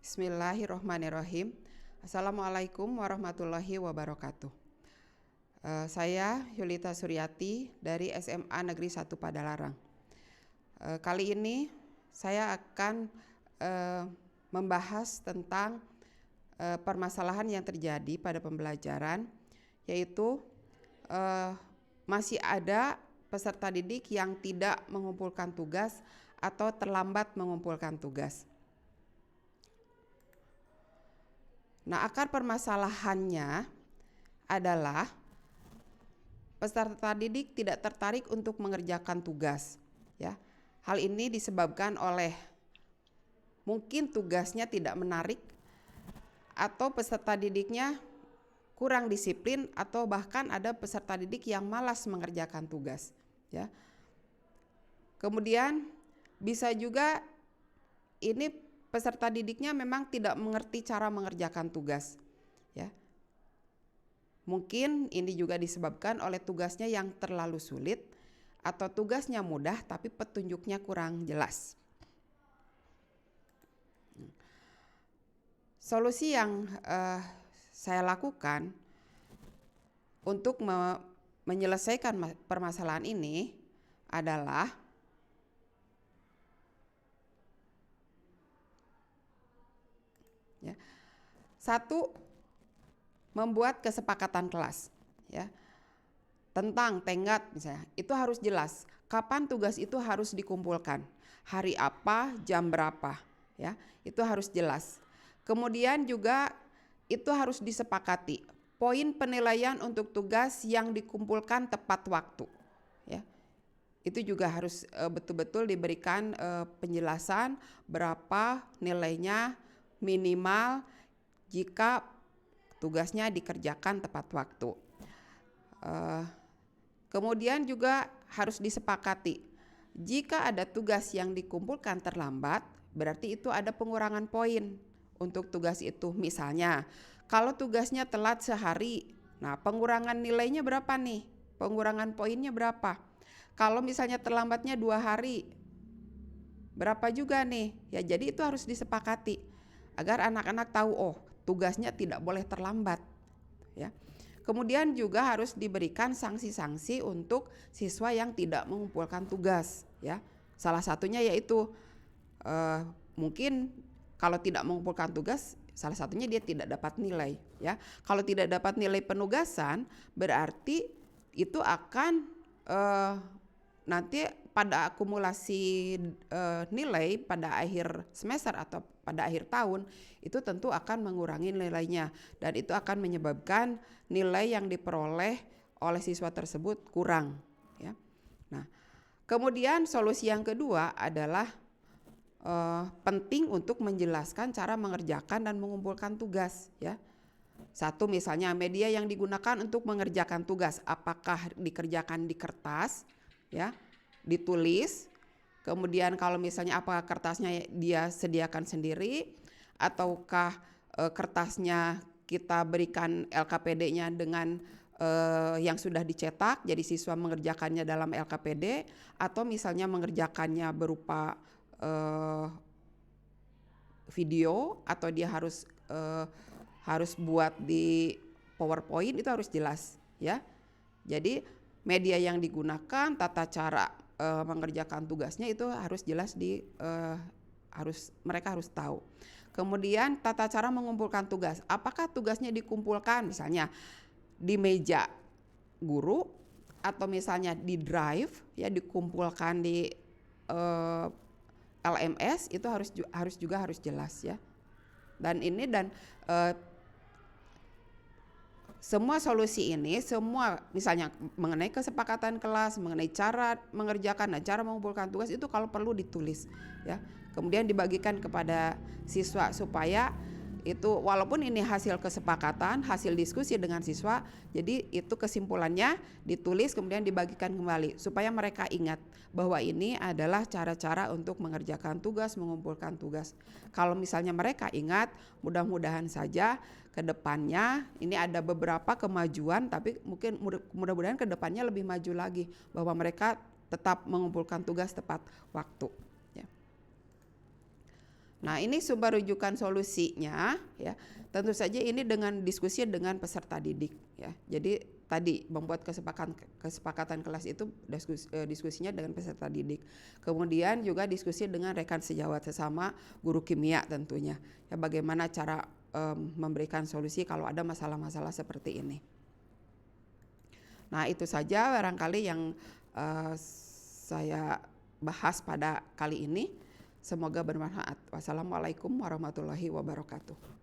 Bismillahirrohmanirrohim. Assalamualaikum warahmatullahi wabarakatuh. Saya Yulita Suryati dari SMA Negeri 1 Padalarang. Kali ini saya akan membahas tentang permasalahan yang terjadi pada pembelajaran, yaitu masih ada peserta didik yang tidak mengumpulkan tugas atau terlambat mengumpulkan tugas. Nah, akar permasalahannya adalah peserta didik tidak tertarik untuk mengerjakan tugas, ya. Hal ini disebabkan oleh mungkin tugasnya tidak menarik, atau peserta didiknya kurang disiplin, atau bahkan ada peserta didik yang malas mengerjakan tugas, ya. Kemudian bisa juga ini peserta didiknya memang tidak mengerti cara mengerjakan tugas, ya. Mungkin ini juga disebabkan oleh tugasnya yang terlalu sulit atau tugasnya mudah tapi petunjuknya kurang jelas. Solusi yang saya lakukan untuk menyelesaikan permasalahan ini adalah satu, membuat kesepakatan kelas, ya, tentang tenggat misalnya. Itu harus jelas kapan tugas itu harus dikumpulkan, hari apa, jam berapa, ya, itu harus jelas. Kemudian juga itu harus disepakati poin penilaian untuk tugas yang dikumpulkan tepat waktu, ya. Itu juga harus betul-betul diberikan penjelasan berapa nilainya minimal jika tugasnya dikerjakan tepat waktu. Kemudian juga harus disepakati jika ada tugas yang dikumpulkan terlambat, berarti itu ada pengurangan poin untuk tugas itu. Misalnya kalau tugasnya telat sehari, nah pengurangan nilainya berapa nih? Pengurangan poinnya berapa? Kalau misalnya terlambatnya 2 hari, berapa juga nih? Ya, jadi itu harus disepakati agar anak-anak tahu, oh, tugasnya tidak boleh terlambat, ya. Kemudian juga harus diberikan sanksi-sanksi untuk siswa yang tidak mengumpulkan tugas, ya. Salah satunya yaitu mungkin kalau tidak mengumpulkan tugas, salah satunya dia tidak dapat nilai, ya. Kalau tidak dapat nilai penugasan, berarti itu akan nanti pada akumulasi nilai pada akhir semester atau pada akhir tahun itu tentu akan mengurangi nilainya, dan itu akan menyebabkan nilai yang diperoleh oleh siswa tersebut kurang, ya. Nah, kemudian solusi yang kedua adalah penting untuk menjelaskan cara mengerjakan dan mengumpulkan tugas, ya. Satu, misalnya media yang digunakan untuk mengerjakan tugas, apakah dikerjakan di kertas, ya, ditulis. Kemudian kalau misalnya apakah kertasnya dia sediakan sendiri, ataukah kertasnya kita berikan LKPD-nya dengan yang sudah dicetak, jadi siswa mengerjakannya dalam LKPD, atau misalnya mengerjakannya berupa video, atau dia harus buat di PowerPoint. Itu harus jelas, ya. Jadi media yang digunakan, tata cara mengerjakan tugasnya itu harus jelas, mereka harus tahu. Kemudian tata cara mengumpulkan tugas, apakah tugasnya dikumpulkan misalnya di meja guru, atau misalnya di drive, ya, dikumpulkan di LMS, itu harus jelas, ya. Dan semua solusi ini, semua misalnya mengenai kesepakatan kelas, mengenai cara mengerjakan dan cara mengumpulkan tugas, itu kalau perlu ditulis, ya. Kemudian dibagikan kepada siswa supaya itu walaupun ini hasil kesepakatan, hasil diskusi dengan siswa, jadi itu kesimpulannya ditulis kemudian dibagikan kembali supaya mereka ingat bahwa ini adalah cara-cara untuk mengerjakan tugas, mengumpulkan tugas. Kalau misalnya mereka ingat, mudah-mudahan saja ke depannya ini ada beberapa kemajuan, tapi mungkin mudah-mudahan ke depannya lebih maju lagi bahwa mereka tetap mengumpulkan tugas tepat waktu, ya. Nah, ini sumber rujukan solusinya ya. Tentu saja ini dengan diskusi dengan peserta didik ya. Jadi tadi membuat kesepakatan kelas itu diskusinya dengan peserta didik. Kemudian juga diskusi dengan rekan sejawat sesama guru kimia tentunya. Ya, bagaimana cara memberikan solusi kalau ada masalah-masalah seperti ini. Nah, itu saja barangkali yang saya bahas pada kali ini. Semoga bermanfaat. Wassalamualaikum warahmatullahi wabarakatuh.